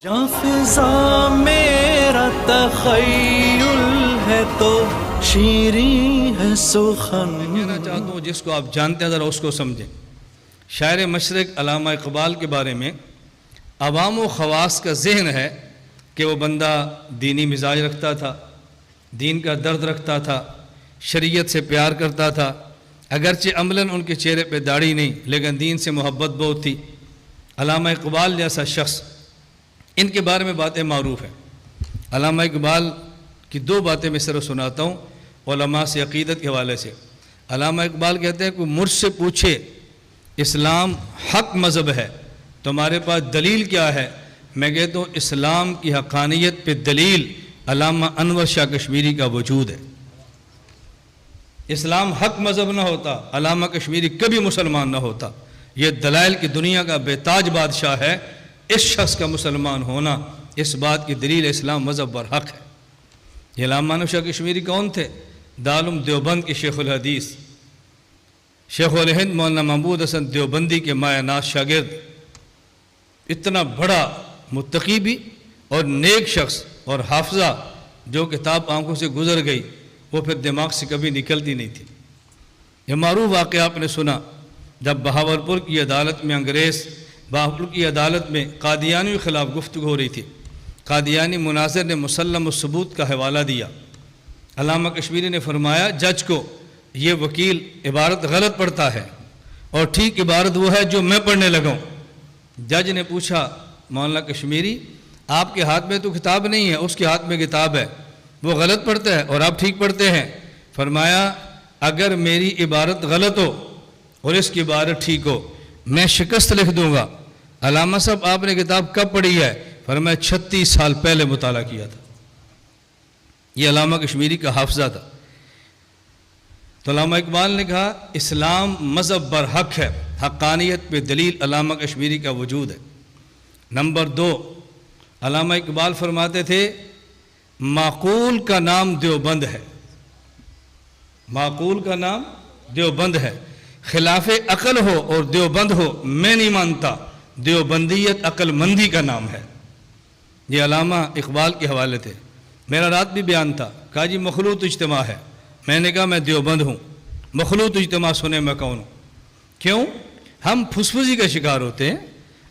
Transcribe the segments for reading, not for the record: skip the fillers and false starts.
جہاں فضا میرا تخیل ہے تو شیریں ہے سخن. کہنا چاہتا ہوں جس کو آپ جانتے ہیں ذرا اس کو سمجھیں. شاعر مشرق علامہ اقبال کے بارے میں عوام و خواص کا ذہن ہے کہ وہ بندہ دینی مزاج رکھتا تھا، دین کا درد رکھتا تھا، شریعت سے پیار کرتا تھا، اگرچہ عملاً ان کے چہرے پہ داڑھی نہیں لیکن دین سے محبت بہت تھی. علامہ اقبال جیسا شخص، ان کے بارے میں باتیں معروف ہیں. علامہ اقبال کی دو باتیں میں صرف سناتا ہوں علماء سے عقیدت کے حوالے سے. علامہ اقبال کہتے ہیں کہ مجھ سے پوچھے اسلام حق مذہب ہے تمہارے پاس دلیل کیا ہے، میں کہتا ہوں اسلام کی حقانیت پہ دلیل علامہ انور شاہ کشمیری کا وجود ہے. اسلام حق مذہب نہ ہوتا علامہ کشمیری کبھی مسلمان نہ ہوتا. یہ دلائل کی دنیا کا بے تاج بادشاہ ہے. اس شخص کا مسلمان ہونا اس بات کی دلیل اسلام مذہب پر حق ہے. یہ علامہ انور شاہ کشمیری کون تھے؟ دارالعلوم دیوبند کے شیخ الحدیث شیخ الہند مولانا محمود حسن دیوبندی کے مایہ ناز شاگرد. اتنا بڑا متقی بھی اور نیک شخص اور حافظہ، جو کتاب آنکھوں سے گزر گئی وہ پھر دماغ سے کبھی نکلتی نہیں تھی. یہ معروف واقعہ آپ نے سنا جب بہاولپور کی عدالت میں بہاولپور کی عدالت میں قادیانیوں کے خلاف گفتگو ہو رہی تھی. قادیانی مناظر نے مسلم الثبوت کا حوالہ دیا. علامہ کشمیری نے فرمایا جج کو یہ وکیل عبارت غلط پڑھتا ہے اور ٹھیک عبارت وہ ہے جو میں پڑھنے لگا ہوں. جج نے پوچھا مولانا کشمیری آپ کے ہاتھ میں تو کتاب نہیں ہے، اس کے ہاتھ میں کتاب ہے، وہ غلط پڑھتا ہے اور آپ ٹھیک پڑھتے ہیں. فرمایا اگر میری عبارت غلط ہو اور اس کی عبارت ٹھیک ہو میں شکست لکھ دوں گا. علامہ صاحب آپ نے کتاب کب پڑھی ہے؟ فرمایا 36 سال پہلے مطالعہ کیا تھا. یہ علامہ کشمیری کا حافظہ تھا. تو علامہ اقبال نے کہا اسلام مذہب بر حق ہے، حقانیت پہ دلیل علامہ کشمیری کا وجود ہے. نمبر 2، علامہ اقبال فرماتے تھے معقول کا نام دیوبند ہے. معقول کا نام دیوبند ہے. خلاف عقل ہو اور دیوبند ہو میں نہیں مانتا، دیوبندیت عقل مندی کا نام ہے. یہ علامہ اقبال کے حوالے تھے. میرا رات بھی بیان تھا، کہا جی مخلوط اجتماع ہے. میں نے کہا میں دیوبند ہوں. مخلوط اجتماع سنے میں کون ہوں؟ کیوں؟ ہم پھسپھسی کا شکار ہوتے ہیں،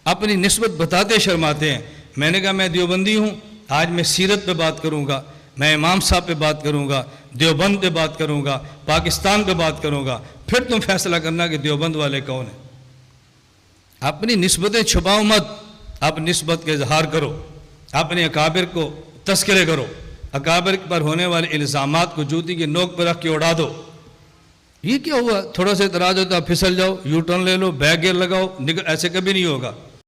اپنی نسبت بتاتے شرماتے ہیں. میں نے کہا میں دیوبندی ہوں. آج میں سیرت پہ بات کروں گا، میں امام صاحب پہ بات کروں گا، دیوبند پہ بات کروں گا، پاکستان پہ بات کروں گا. پھر تم فیصلہ کرنا کہ دیوبند والے کون ہیں. اپنی نسبتیں چھپاؤ مت، اپنی نسبت کا اظہار کرو، اپنے اکابر کو تذکرے کرو. اکابر پر ہونے والے الزامات کو جوتی کی نوک پر رکھ کے اڑا دو. یہ کیا ہوا؟ تھوڑا سا اعتراض ہوتا پھسل جاؤ، یو ٹرن لے لو، بیک گیئر لگاؤ، ایسے کبھی نہیں ہوگا.